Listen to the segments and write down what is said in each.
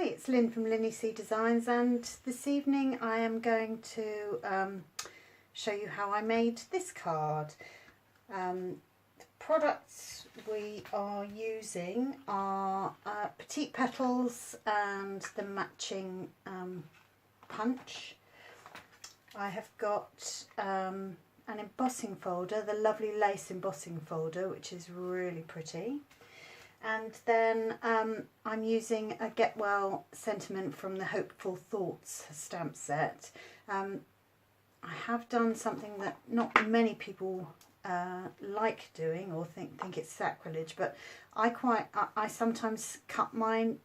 Hi, it's Lynn from Lynn C Designs, and this evening I am going to show you how I made this card. The products we are using are petite petals and the matching punch. I have got an embossing folder, the lovely lace embossing folder, which is really pretty. And then I'm using a Get Well sentiment from the Hopeful Thoughts stamp set. I have done something that not many people like doing or think it's sacrilege, but I sometimes cut mine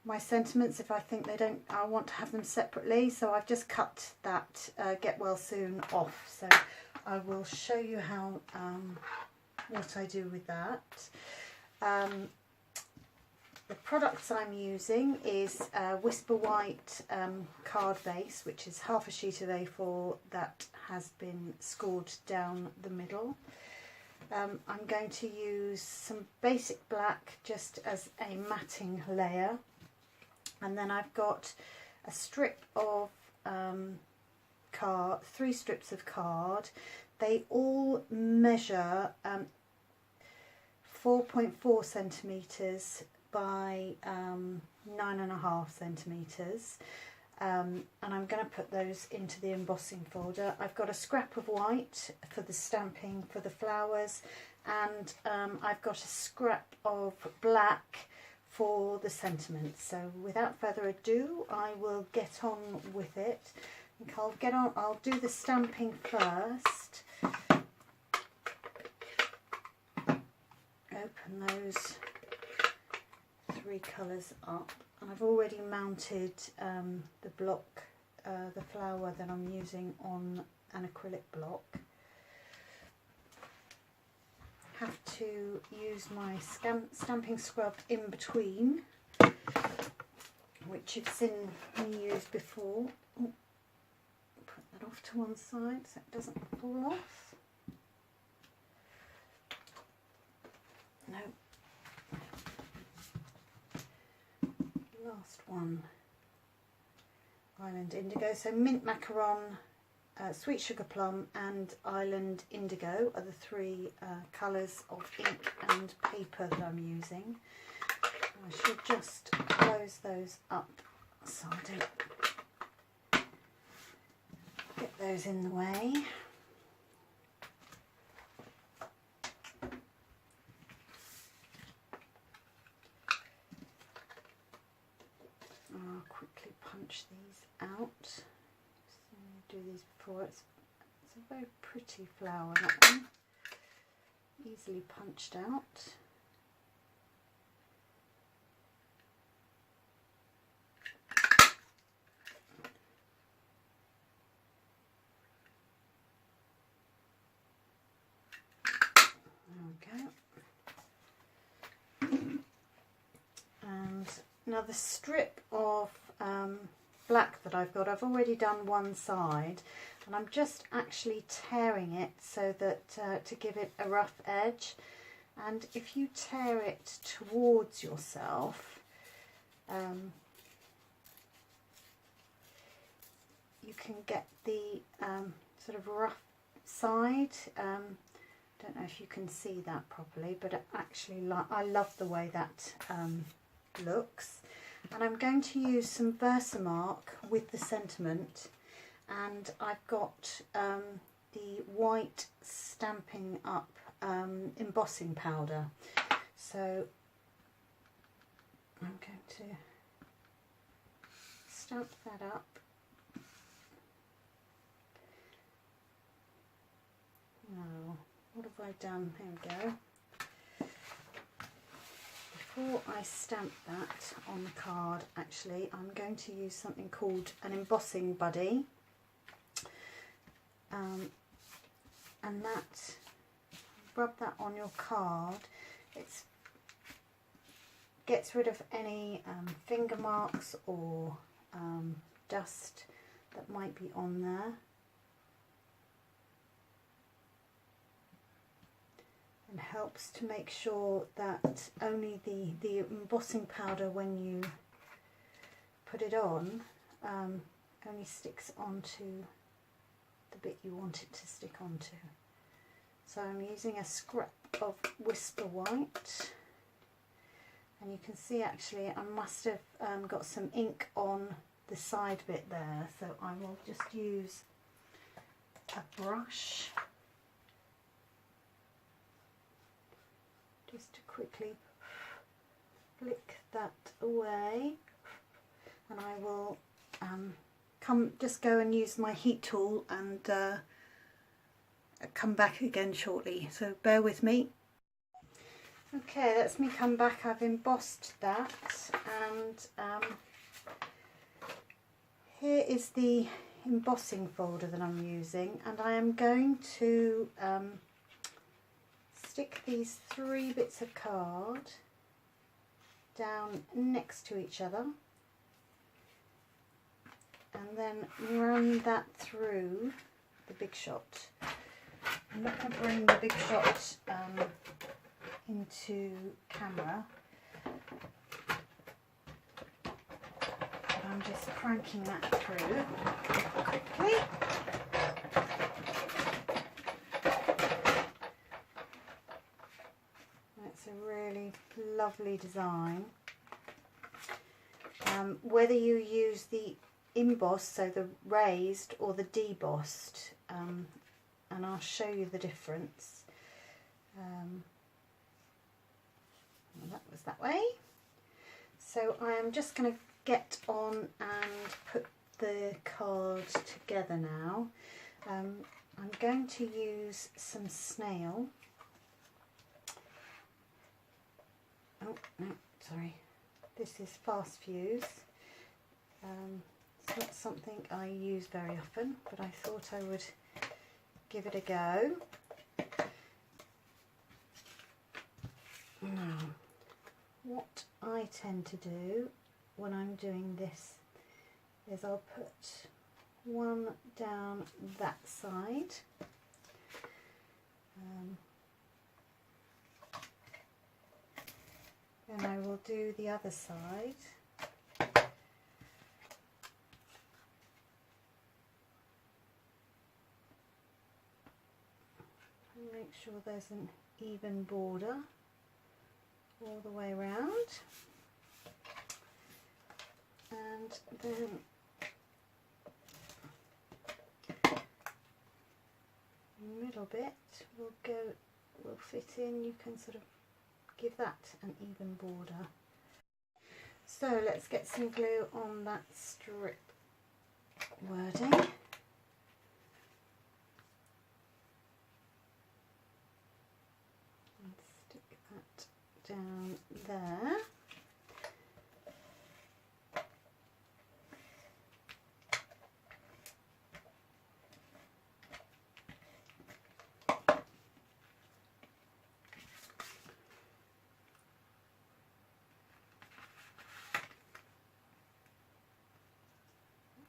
my sentiments if I think I want to have them separately. So I've just cut that Get Well Soon off. So I will show you how what I do with that. The products I'm using is Whisper White card base, which is half a sheet of A4 that has been scored down the middle. I'm going to use some basic black just as a matting layer, and then I've got a strip of 3 strips of card. They all measure 4.4 centimetres by 9.5 centimetres, and I'm going to put those into the embossing folder. I've got a scrap of white for the stamping for the flowers, and I've got a scrap of black for the sentiments. So without further ado, I will get on with it. I'll do the stamping first. Open those 3 colours up, and I've already mounted the block, the flower that I'm using on an acrylic block. Have to use my stamping scrub in between, which you've seen me use before. Ooh, put that off to one side so it doesn't fall off. No. Last one. Island Indigo. So mint macaron, sweet sugar plum and island indigo are the 3 colours of ink and paper that I'm using. I should just close those up so I don't get those in the way. I'll quickly punch these out. So do these before. It's a very pretty flower, that one. Easily punched out. There we go. And now the strip of black that I've got, I've already done one side, and I'm just actually tearing it so that to give it a rough edge. And if you tear it towards yourself, you can get the sort of rough side. Don't know if you can see that properly, but I love the way that looks. And I'm going to use some Versamark with the sentiment, and I've got the white Stampin' Up embossing powder. So I'm going to stamp that up. Now, what have I done? Here we go. Before I stamp that on the card, actually, I'm going to use something called an embossing buddy, and that, rub that on your card. It gets rid of any finger marks or dust that might be on there. and helps to make sure that only the embossing powder, when you put it on, only sticks onto the bit you want it to stick onto. So I'm using a scrap of Whisper White, and you can see actually I must have got some ink on the side bit there, so I will just use a brush just to quickly flick that away, and I will just go and use my heat tool and come back again shortly, so bear with me. Okay, that's me come back. I've embossed that, and here is the embossing folder that I'm using, and I am going to stick these 3 bits of card down next to each other, and then run that through the Big Shot. I'm not going to bring the Big Shot into camera, but I'm just cranking that through quickly. That's a really lovely design. Whether you use the embossed, so the raised, or the debossed, and I'll show you the difference. That was that way. So I am just going to get on and put the card together now. I'm going to use some snail. Oh no, sorry, this is fast fuse. It's not something I use very often, but I thought I would give it a go. Now, what I tend to do when I'm doing this is I'll put one down that side, and I will do the other side. Make sure there's an even border all the way around, and then the middle bit will fit in. You can sort of give that an even border. So let's get some glue on that strip wording. Down there.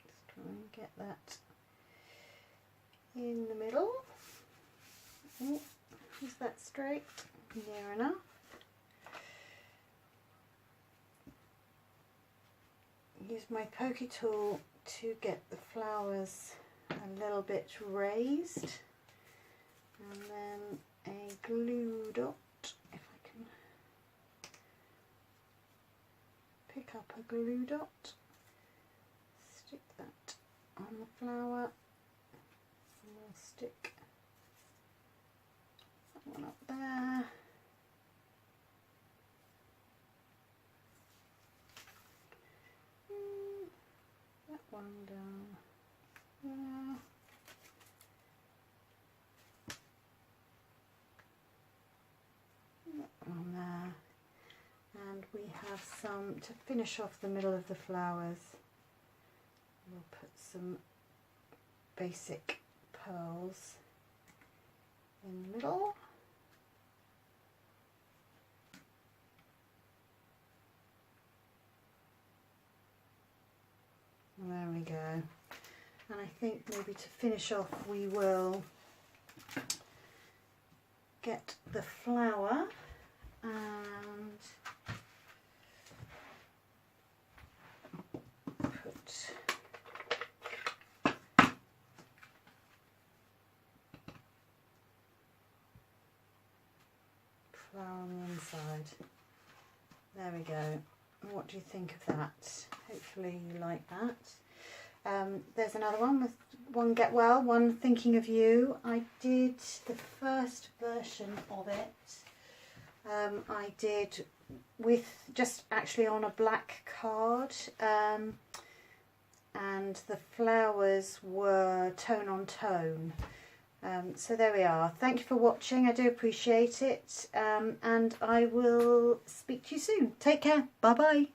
Just try and get that in the middle. Oh, is that straight? Near enough. Use my pokey tool to get the flowers a little bit raised, and then a glue dot, if I can pick up a glue dot, stick that on the flower, and we'll stick that one up there. One down there. That one there. And we have some to finish off the middle of the flowers. We'll put some basic pearls in the middle. There we go. And I think maybe to finish off we will get the flower and put flower on the inside. There we go. What do you think of that? Hopefully you like that. There's another one with One Get Well, One Thinking of You. I did the first version of it. I did with just actually on a black card, and the flowers were tone on tone. So there we are. Thank you for watching. I do appreciate it, and I will speak to you soon. Take care. Bye bye.